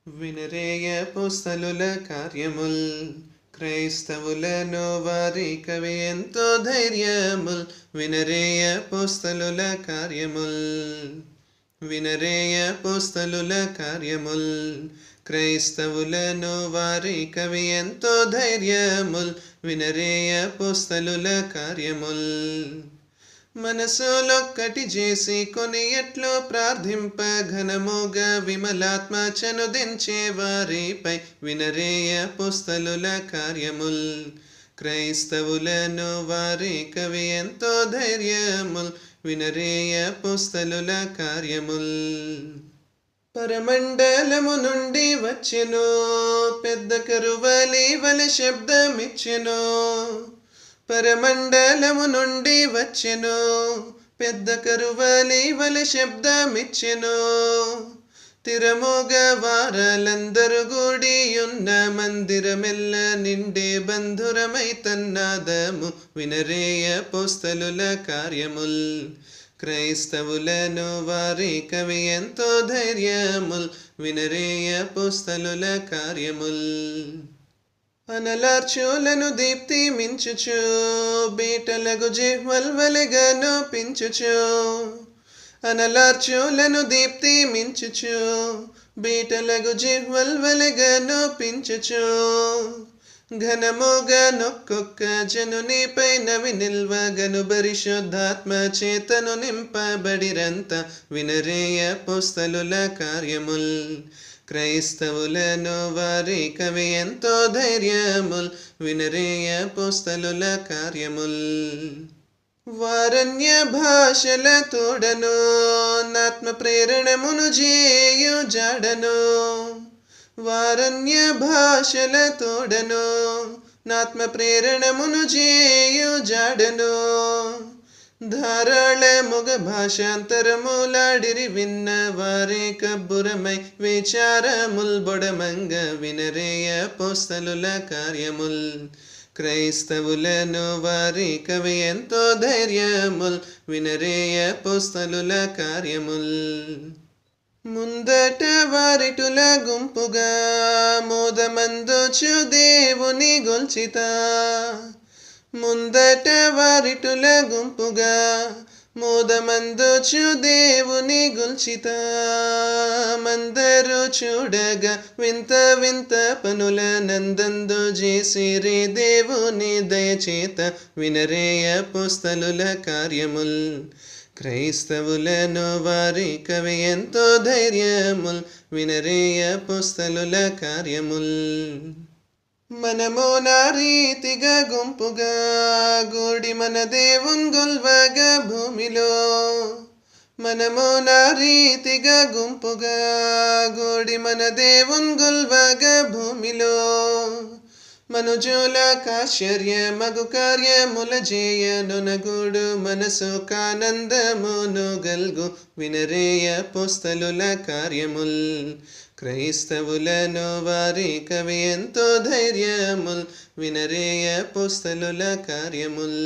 వినరేయ పుస్తలుల కార్యముల్ క్రైస్తవులను వారి కవి ఎంతో ధైర్యముల్ వినరేయ పుస్తలుల కార్యముల్ వినరేయ పుస్తలుల కార్యముల్ క్రైస్తవులను వారి కవి ఎంతో ధైర్యముల్ వినరేయ పుస్తలుల కార్యముల్ మనసులొక్కటి చేసి కొనియట్లో ప్రార్థింప ఘనముగా విమలాత్మ చనుదించే వారిపై వినరేయ పుస్తలుల కార్యముల్ క్రైస్తవులను వారి కవి ఎంతో ధైర్యముల్ వినరేయ పుస్తలుల కార్యముల్ పరమండలము నుండి వచ్చెను పెద్ద కరువలి వలె శబ్దమిచ్చెను పరమండలము నుండి వచ్చెను పెద్ద కరువలి వలె శబ్దమిచ్చెను తిరముగా వారలందరూ కూడియున్న మందిరమెల్ల నిండే బంధురమై తన్నాదము వినరేయ పుస్తలుల కార్యముల్ క్రైస్తవులను వారి కవి ఎంతో ధైర్యముల్ వినరేయ పుస్తలుల కార్యముల్ అనలార్చులను దీప్తి మించుచు బీటలగు జిహ్వల్ వలెగాను పించుచు అనలార్చులను దీప్తి మించుచు బీటలగు జిహ్వల్ వలెగాను పించుచు ఘనముగా నొక్కొక్క జనునిపై నవి నిల్వగను పరిశుద్ధాత్మ చేతను నింపబడిరంత వినరేయ పుస్తలుల కార్యముల్ క్రైస్తవులను వారి కవి ఎంతో ధైర్యముల్ వినరేయ పుస్తలుల కార్యముల్ వారణ్య భాషల తోడను నాత్మ ప్రేరణమును చేయు జాడను వారణ్య భాషల తోడను నాత్మ ప్రేరణమును చేయు జాడను ధారాళ మొగ భాషాంతరములాడిరి విన్న వారి కబ్బురమై విచారముల్ బొడమంగ వినరేయ పుస్తలుల కార్యముల్ క్రైస్తవులను వారి కవి ఎంతో ధైర్యముల్ వినరేయ పుస్తలుల కార్యముల్ ముందట వారిటుల గుంపుగా మోదమందొచ్చు దేవుని గొల్చిత ముందట వారిటుల గుంపుగా మోదమందొచ్చు దేవుని గుల్చిత మందరు చూడగా వింత వింత పనుల నందందు చేసిరి దేవుని దయచేత వినరేయ పుస్తలుల కార్యముల్ క్రైస్తవులను వారి కవి ఎంతో ధైర్యముల్ వినరేయ పుస్తలుల కార్యముల్ మనము నా రీతిగా గుంపుగా గూడి మన దేవున్ గొల్వగా భూమిలో మనము నా రీతిగా గుంపుగా గూడి మన దేవున్ గొల్వగా భూమిలో మనుజుల కాశ్చర్య మగు కార్యముల చేయను నగుడు మనసు కానందమును గల్గు వినరేయ పుస్తలుల కార్యముల్ క్రైస్తవులను వారి కవి ఎంతో ధైర్యముల్ వినరేయ పుస్తలుల కార్యముల్